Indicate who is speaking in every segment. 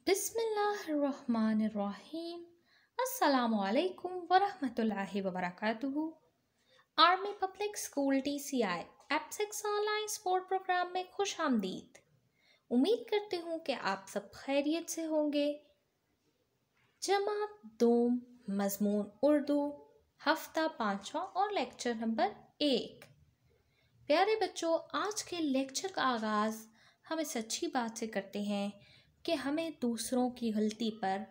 Speaker 1: बिस्मिल्लाहिर्रहमानिर्रहीम। अस्सलामुअलैकुम वरहमतुल्लाहि वबरकातुहू। आर्मी पब्लिक स्कूल TCI एप6 ऑनलाइन स्पोर्ट प्रोग्राम में खुश आमदीद। उम्मीद करती हूँ कि आप सब खैरियत से होंगे। जमात दोम मजमून उर्दू हफ्ता 5वां और लेक्चर नंबर 1। प्यारे बच्चों, आज के लेक्चर का आगाज़ हम इस अच्छी बात से करते हैं कि हमें दूसरों की गलती पर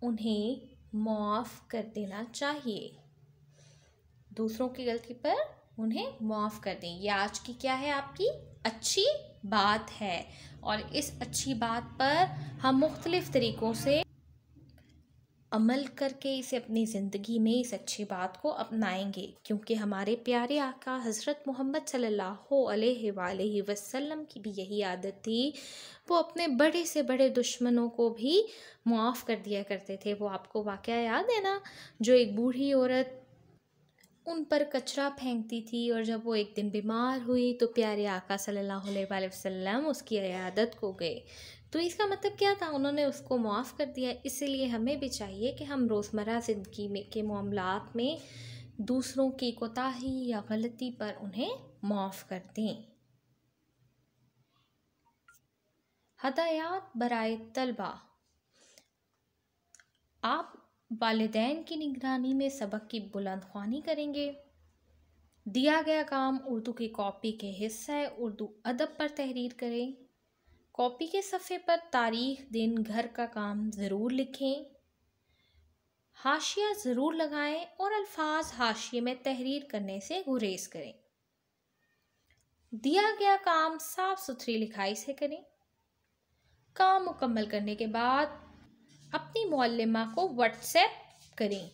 Speaker 1: उन्हें माफ़ कर देना चाहिए। दूसरों की गलती पर उन्हें माफ़ कर दें, ये आज की क्या है, आपकी अच्छी बात है। और इस अच्छी बात पर हम मुख्तलिफ़ तरीक़ों से अमल करके इसे अपनी ज़िंदगी में इस अच्छी बात को अपनाएंगे, क्योंकि हमारे प्यारे आका हज़रत मोहम्मद सल्लल्लाहु अलैहि वसल्लम की भी यही आदत थी। वो अपने बड़े से बड़े दुश्मनों को भी मुआफ़ कर दिया करते थे। वो आपको वाक़या याद है ना, जो एक बूढ़ी औरत उन पर कचरा फेंकती थी और जब वो एक दिन बीमार हुई तो प्यारे आका सल्लल्लाहु अलैहि वसल्लम उसकी इयादत को गए। तो इसका मतलब क्या था, उन्होंने उसको माफ़ कर दिया। इसीलिए हमें भी चाहिए कि हम रोज़मर्रा ज़िंदगी में के मामलात में दूसरों की कोताही या गलती पर उन्हें माफ़ कर दें। हदायत बराए तलबा। आप वालिदैन की निगरानी में सबक की बुलंदख्वानी करेंगे। दिया गया काम उर्दू की कॉपी के हिस्सा है। उर्दू अदब पर तहरीर करें। कॉपी के सफ़े पर तारीख, दिन, घर का काम ज़रूर लिखें। हाशिया ज़रूर लगाएं और अल्फाज हाशिए में तहरीर करने से गुरेज करें। दिया गया काम साफ सुथरी लिखाई से करें। काम मुकम्मल करने के बाद अपनी मुअल्लिमा को व्हाट्सएप करें।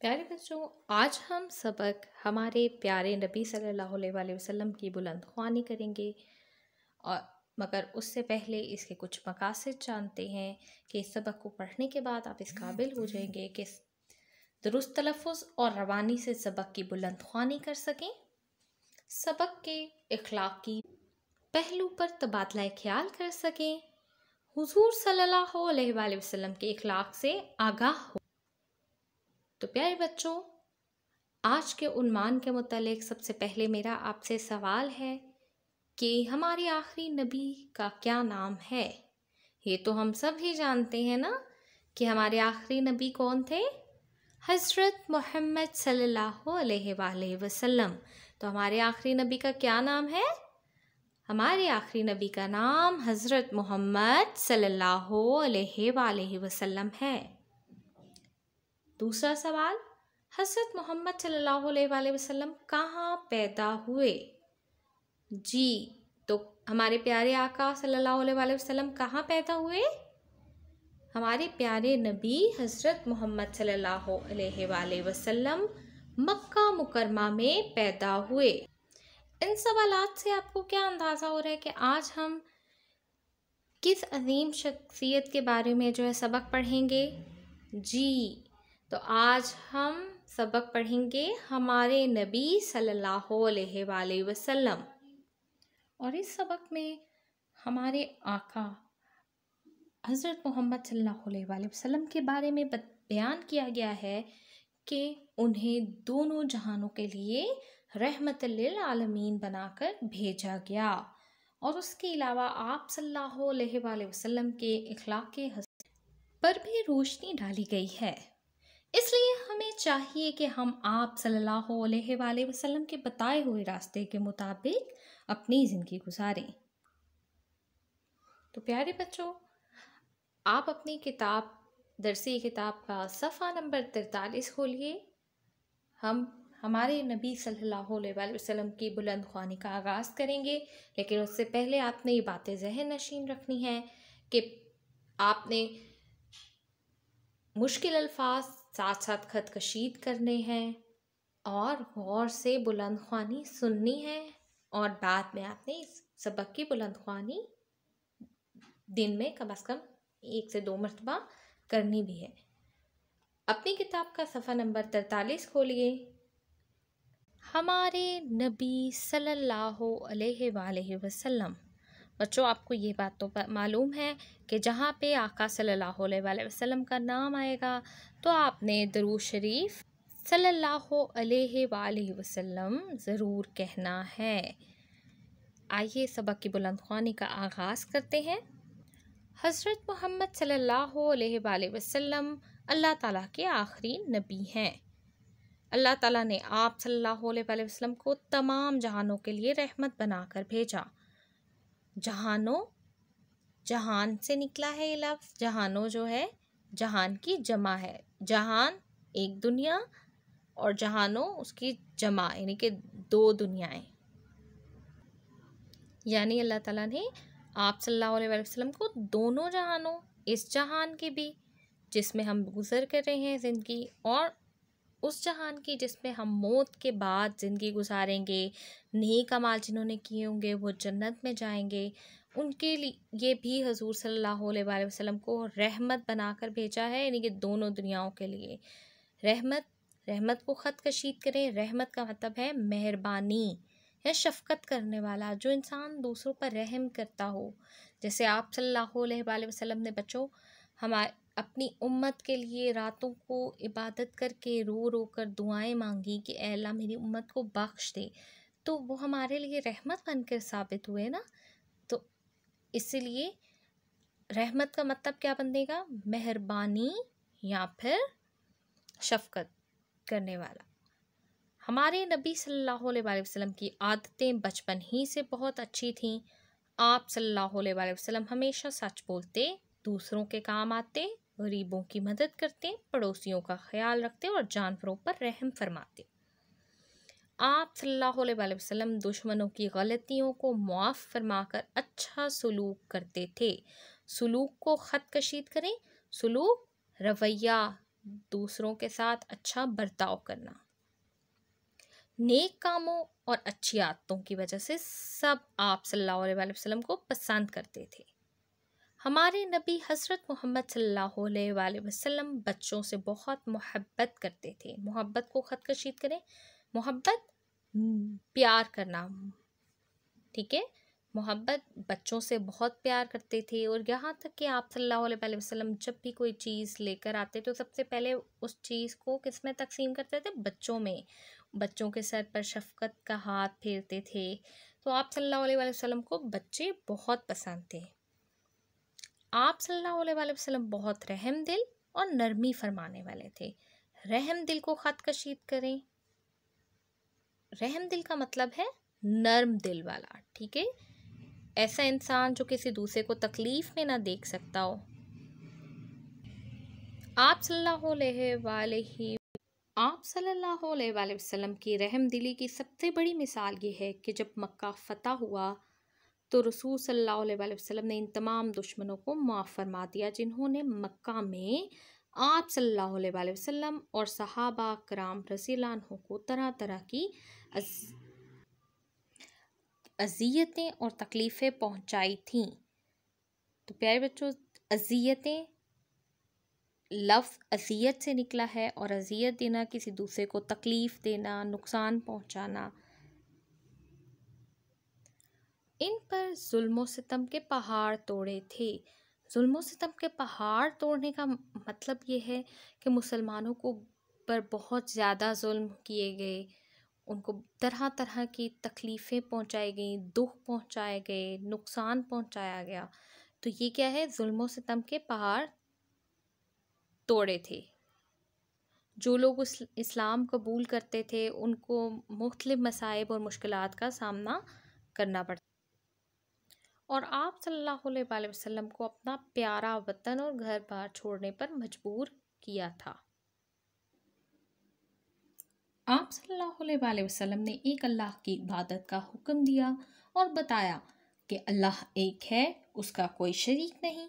Speaker 1: प्यारे बच्चों, आज हम सबक हमारे प्यारे नबी सल्लल्लाहु अलैहि वसल्लम की बुलंदख्वानी करेंगे, और मगर उससे पहले इसके कुछ मकासद जानते हैं कि इस सबक को पढ़ने के बाद आप इस काबिल हो जाएंगे कि दुरुस्त तलफ़ुज़ और रवानी से सबक की बुलंदख्वानी कर सकें। सबक के इखलाकी पहलू पर तबादला ख्याल कर सकें। हुजूर सल्लल्लाहु अलैहि वसल्लम के इखलाक से आगाह हो। तो प्यारे बच्चों, आज के उन्वान के मुतालिक सबसे पहले मेरा आपसे सवाल है कि हमारे आखिरी नबी का क्या नाम है। ये तो हम सब ही जानते हैं ना कि हमारे आखिरी नबी कौन थे, हज़रत मोहम्मद सल्लल्लाहु अलैहि वसल्लम। तो हमारे आखिरी नबी का क्या नाम है? हमारे आखिरी नबी का नाम हज़रत मोहम्मद सल्लल्लाहु अलैहि वसल्लम है। दूसरा सवाल, हज़रत मोहम्मद सल्लल्लाहु अलैहि वसल्लम कहाँ पैदा हुए? जी, तो हमारे प्यारे आका सल्लल्लाहु अलैहि वसल्लम कहाँ पैदा हुए? हमारे प्यारे नबी हज़रत मोहम्मद सल्लल्लाहु अलैहि वसल्लम मक्का मुकरमा में पैदा हुए। इन सवालात से आपको क्या अंदाज़ा हो रहा है कि आज हम किस अजीम शख्सियत के बारे में जो है सबक पढ़ेंगे? जी, तो आज हम सबक पढ़ेंगे हमारे नबी सल्लल्लाहु अलैहि वसल्लम। और इस सबक में हमारे आका हज़रत मोहम्मद सल्लल्लाहु अलैहि वसल्लम के बारे में बयान किया गया है कि उन्हें दोनों जहानों के लिए रहमत लिल आलमीन बनाकर भेजा गया, और उसके अलावा आप सल्लल्लाहु अलैहि वसल्लम के इखलाक पर भी रोशनी डाली गई है। इसलिए हमें चाहिए कि हम आप सल्लल्लाहु अलैहि वसल्लम के बताए हुए रास्ते के मुताबिक अपनी ज़िंदगी गुजारें। तो प्यारे बच्चों, आप अपनी किताब दरसी किताब का सफ़ा नंबर 43 खोलिए। हम हमारे नबी सल्लल्लाहु अलैहि वसल्लम की बुलंदख्वानी का आगाज़ करेंगे, लेकिन उससे पहले आपने ये बातें ज़हन नशीन रखनी है कि आपने मुश्किल अल्फाज साथ साथ ख़त कशीद करने हैं और गौर से बुलंदख्वानी सुननी है, और बाद में आपने इस सबक की बुलंदख्वानी दिन में कम से कम 1 से 2 मरतबा करनी भी है। अपनी किताब का सफ़ा नंबर 43 खोलिए। हमारे नबी सल्लल्लाहु अलैहि वसल्लम बच्चों आपको ये बात तो मालूम है कि जहाँ पे आका सल्लल्लाहु अलैहि वसल्लम का नाम आएगा तो आपने दरूद शरीफ सल्लल्लाहु अलैहि वसल्लम ज़रूर कहना है। आइए सबक की बुलंदख्वानी का आगाज़ करते हैं। हज़रत मोहम्मद सल्लल्लाहु अलैहि वसल्लम अल्लाह ताला के आखिरी नबी हैं। अल्लाह ताला ने आप सल्लल्लाहु अलैहि वसल्लम को तमाम जहानों के लिए रहमत बनाकर भेजा। जहानों, जहान से निकला है ये लफ्ज़। जहानों जो है जहान की जमा है। जहान एक दुनिया और जहानों उसकी जमा, यानी कि दो दुनियाएं। यानी अल्लाह ताला ने आप सल्लल्लाहु अलैहि वसल्लम को दोनों जहानों, इस जहान की भी जिसमें हम गुज़र कर रहे हैं ज़िंदगी, और उस जहान की जिसमें हम मौत के बाद ज़िंदगी गुजारेंगे, नेक अमाल जिन्होंने किए होंगे वो जन्नत में जाएंगे, उनके लिए ये भी हजूर सल्लल्लाहु अलैहि वसल्लम को रहमत बनाकर भेजा है। यानी कि दोनों दुनियाओं के लिए रहमत। रहमत को ख़त कशीद करें। रहमत का मतलब है मेहरबानी या शफ़क़त करने वाला, जो इंसान दूसरों पर रहम करता हो। जैसे आप सल्लल्लाहु अलैहि वसल्लम ने बच्चों हमारे अपनी उम्मत के लिए रातों को इबादत करके रो रो कर दुआएं मांगी कि ऐ अल्लाह मेरी उम्मत को बख्श दे, तो वो हमारे लिए रहमत बनकर साबित हुए ना। तो इसलिए रहमत का मतलब क्या बनेगा? मेहरबानी या फिर शफ़क़त करने वाला। हमारे नबी सल्लल्लाहु अलैहि वसल्लम की आदतें बचपन ही से बहुत अच्छी थीं। आप सल्लल्लाहु अलैहि वसल्लम हमेशा सच बोलते, दूसरों के काम आते, गरीबों की मदद करते, पड़ोसियों का ख्याल रखते और जानवरों पर रहम फरमाते। आप सल्लल्लाहु अलैहि वसल्लम दुश्मनों की गलतियों को मुआफ़ फरमाकर अच्छा सलूक करते थे। सलूक को ख़त कशीद करें। सलूक रवैया, दूसरों के साथ अच्छा बर्ताव करना। नेक कामों और अच्छी आदतों की वजह से सब आप सल्लल्लाहु अलैहि वसल्लम को पसंद करते थे। हमारे नबी हज़रत मोहम्मद सल्लल्लाहु अलैहि वसल्लम बच्चों से बहुत मोहब्बत करते थे। मोहब्बत को ख़त कशीद करें। मोहब्बत प्यार करना, ठीक है। मोहब्बत, बच्चों से बहुत प्यार करते थे। और यहाँ तक कि आप सल्लल्लाहु अलैहि वसल्लम जब भी कोई चीज़ लेकर आते तो सबसे पहले उस चीज़ को किस में तकसीम करते थे? बच्चों में। बच्चों के सर पर शफ़क़त का हाथ फेरते थे। तो आप सल्लल्लाहु अलैहि वसल्लम को बच्चे बहुत पसंद थे। आप सल्लल्लाहु अलैहि वसल्लम बहुत रहम दिल और नरमी फरमाने वाले थे। रहम दिल को ख़त कशीद करें। रहम दिल का मतलब है नर्म दिल वाला, ठीक है। ऐसा इंसान जो किसी दूसरे को तकलीफ़ में ना देख सकता हो। आप सल्लल्लाहु अलैहि वसल्लम की रहम दिली की सबसे बड़ी मिसाल ये है कि जब मक्का फ़तह हुआ तो रसूल सल्लल्लाहु अलैहि वसल्लम ने इन तमाम दुश्मनों को माफ़ फरमा दिया जिन्होंने मक्का में आप सल्लल्लाहु अलैहि वसल्लम और सहाबा कराम रज़ियल्लाहु अन्हुम को तरह तरह की अज़ियतें और तकलीफ़ें पहुंचाई थीं। तो प्यारे बच्चों, अज़ियतें, लफ्ज़ अज़ियत से निकला है और अज़ियत देना किसी दूसरे को तकलीफ़ देना, नुकसान पहुंचाना। इन पर जुल्म सितम के पहाड़ तोड़े थे। जुल्म सितम के पहाड़ तोड़ने का मतलब ये है कि मुसलमानों को पर बहुत ज़्यादा जुल्म किए गए, उनको तरह तरह की तकलीफ़ें पहुंचाई गई, दुख पहुंचाए गए, नुकसान पहुंचाया गया। तो ये क्या है? जुल्म सितम के पहाड़ तोड़े थे। जो लोग इस्लाम कबूल करते थे उनको मुख्तलिफ मसाइब और मुश्किलात का सामना करना पड़ता, और आप सल्लल्लाहु अलैहि वसल्लम को अपना प्यारा वतन और घर बार छोड़ने पर मजबूर किया था। आप सल्लल्लाहु अलैहि वसल्लम ने एक अल्लाह की इबादत का हुक्म दिया और बताया कि अल्लाह एक है, उसका कोई शरीक नहीं।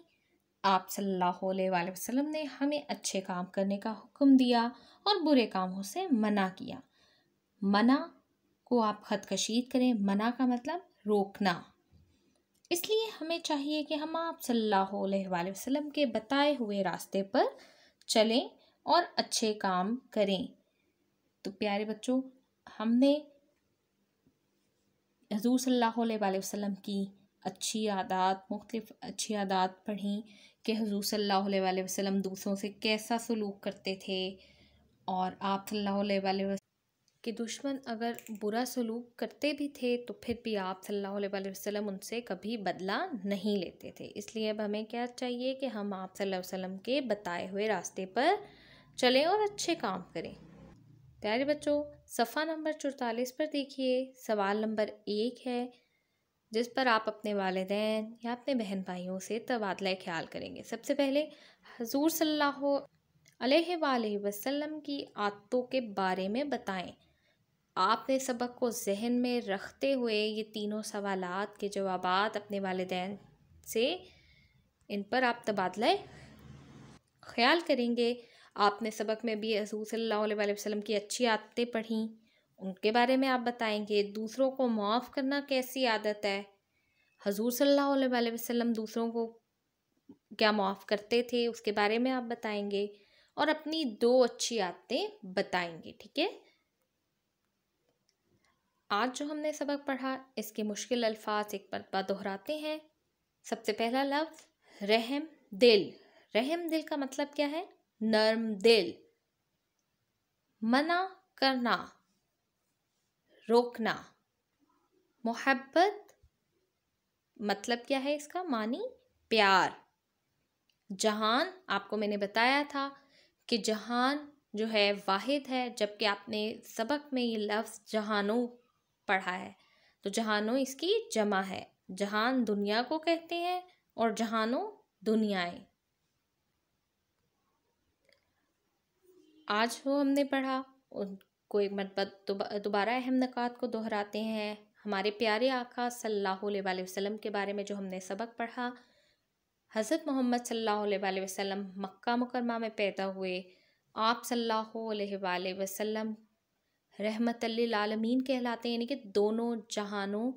Speaker 1: आप सल्लल्लाहु अलैहि वसल्लम ने हमें अच्छे काम करने का हुक्म दिया और बुरे कामों से मना किया। मना को आप ख़त कशीद करें। मना का मतलब रोकना। इसलिए हमें चाहिए कि हम आप सल्लल्लाहु अलैहि वसल्लम के बताए हुए रास्ते पर चलें और अच्छे काम करें। तो प्यारे बच्चों, हमने हुज़ूर सल्लल्लाहु अलैहि वसल्लम की अच्छी आदत, मुख्तलिफ अच्छी आदत पढ़ी कि हुज़ूर सल्लल्लाहु अलैहि वसल्लम दूसरों से कैसा सलूक करते थे, और आप सल्लल्लाहु अलैहि वसल्लम के दुश्मन अगर बुरा सलूक करते भी थे तो फिर भी आप सल्लल्लाहु अलैहि वसल्लम उनसे कभी बदला नहीं लेते थे। इसलिए अब हमें क्या चाहिए कि हम आप सल्लल्लाहु अलैहि वसल्लम के बताए हुए रास्ते पर चलें और अच्छे काम करें। प्यारे बच्चों, सफ़ा नंबर 44 पर देखिए, सवाल नंबर 1 है जिस पर आप अपने वालिदैन या अपने बहन भाइयों से तबादला ख्याल करेंगे। सबसे पहले हुज़ूर सल्लल्लाहु अलैहि वसल्लम की आदतों के बारे में बताएं। आपने सबक को जहन में रखते हुए ये तीनों सवालात के जवाबात अपने वालिदैन से, इन पर आप तबादला ख्याल करेंगे। आपने सबक में भी हुज़ूर सल्लल्लाहु अलैहि वसल्लम की अच्छी आदतें पढ़ी, उनके बारे में आप बताएंगे। दूसरों को माफ़ करना कैसी आदत है, हुज़ूर सल्लल्लाहु अलैहि वसल्लम दूसरों को क्या माफ़ करते थे, उसके बारे में आप बताएंगे। और अपनी 2 अच्छी आदतें बताएंगे। ठीक है। आज जो हमने सबक पढ़ा, इसके मुश्किल अल्फाज एक बार दोहराते हैं। सबसे पहला लफ्ज़ रहम दिल। रहम दिल का मतलब क्या है? नर्म दिल। मना करना, रोकना। मोहब्बत मतलब क्या है इसका? मानी प्यार। जहान, आपको मैंने बताया था कि जहान जो है वाहिद है, जबकि आपने सबक में ये लफ्ज़ जहानों पढ़ा है, तो जहानों इसकी जमा है। जहान दुनिया को कहते हैं और जहानों दुनियाएं। आज जो हमने पढ़ा उनको एक मरतबा दोबारा अहम नुकात को दोहराते हैं। हमारे प्यारे आका सल्लल्लाहु अलैहि वसल्लम के बारे में जो हमने सबक पढ़ा, हज़रत मोहम्मद सल्लल्लाहु अलैहि वसल्लम मक्का मुकरमा में पैदा हुए। आप सल्लल्लाहु अलैहि वसल्लम रहमतल लिल आलमीन कहलाते हैं, यानी कि दोनों जहानों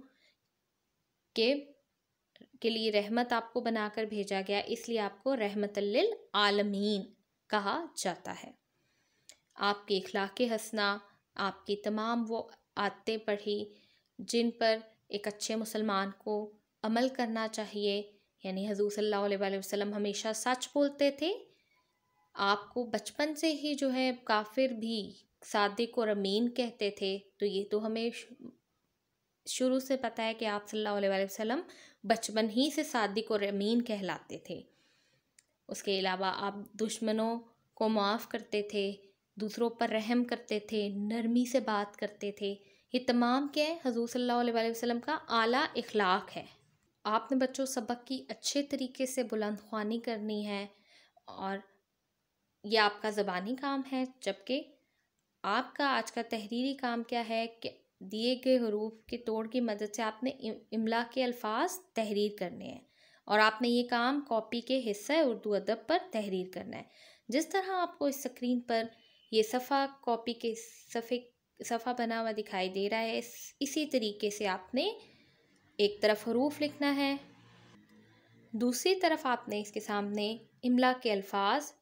Speaker 1: के लिए रहमत आपको बनाकर भेजा गया, इसलिए आपको रहमतल लिल आलमीन कहा जाता है। आपके इखलाक़ हसना, आपकी तमाम वो आदतें पढ़ी जिन पर एक अच्छे मुसलमान को अमल करना चाहिए, यानी हुज़ूर सल्लल्लाहु अलैहि वसल्लम हमेशा सच बोलते थे। आपको बचपन से ही जो है काफिर भी सादिक और अमीन कहते थे, तो ये तो हमें शुरू से पता है कि आप सल्लल्लाहु अलैहि वसल्लम बचपन ही से सादिक और अमीन कहलाते थे। उसके अलावा आप दुश्मनों को माफ़ करते थे, दूसरों पर रहम करते थे, नरमी से बात करते थे। ये तमाम क्या है? हुज़ूर सल्लल्लाहु अलैहि वसल्लम का आला इखलाक है। आपने बच्चों सबक की अच्छे तरीके से बुलंद ख्वानी करनी है, और यह आपका ज़बानी काम है, जबकि आपका आज का तहरीरी काम क्या है कि दिए गए हरूफ के तोड़ की मदद से आपने इमला के अल्फाज तहरीर करने हैं, और आपने ये काम कॉपी के हिस्सा उर्दू अदब पर तहरीर करना है। जिस तरह आपको इस स्क्रीन पर ये सफ़ा कॉपी के सफ़ा बना हुआ दिखाई दे रहा है, इसी तरीके से आपने एक तरफ हरूफ लिखना है, दूसरी तरफ आपने इसके सामने इमला के अल्फाज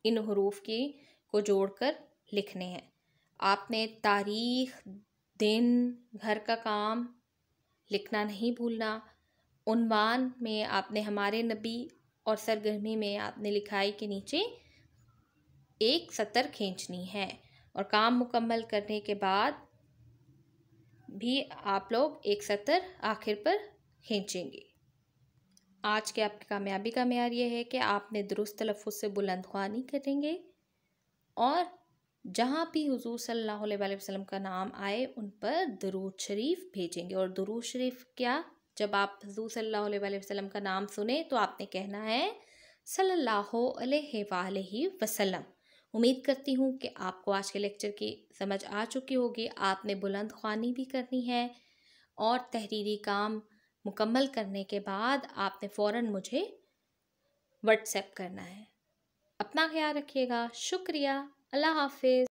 Speaker 1: इन हरूफ की को जोड़कर लिखने हैं। आपने तारीख, दिन, घर का काम लिखना नहीं भूलना। उन्वान में आपने हमारे नबी, और सरगर्मी में आपने लिखाई के नीचे एक सतर खींचनी है, और काम मुकम्मल करने के बाद भी आप लोग एक सतर आखिर पर खींचेंगे। आज के आपकी कामयाबी का मेयार ये है कि आपने दुरुस्त तलफ़्फ़ुज़ से बुलंद ख्वानी करेंगे, और जहाँ भी हुज़ूर सल्लल्लाहु अलैहि वसल्लम का नाम आए उन पर दुरूद शरीफ भेजेंगे। और दुरूद शरीफ क्या? जब आप हुज़ूर सल्लल्लाहु अलैहि वसल्लम का नाम सुने तो आपने कहना है सल्लल्लाहु अलैहि वसल्लम। उम्मीद करती हूँ कि आपको आज के लेक्चर की समझ आ चुकी होगी। आपने बुलंद ख्वानी भी करनी है, और तहरीरी काम मुकम्मल करने के बाद आपने फ़ौरन मुझे व्हाट्सएप करना है। अपना ख्याल रखिएगा। शुक्रिया। अल्लाह हाफ़िज़।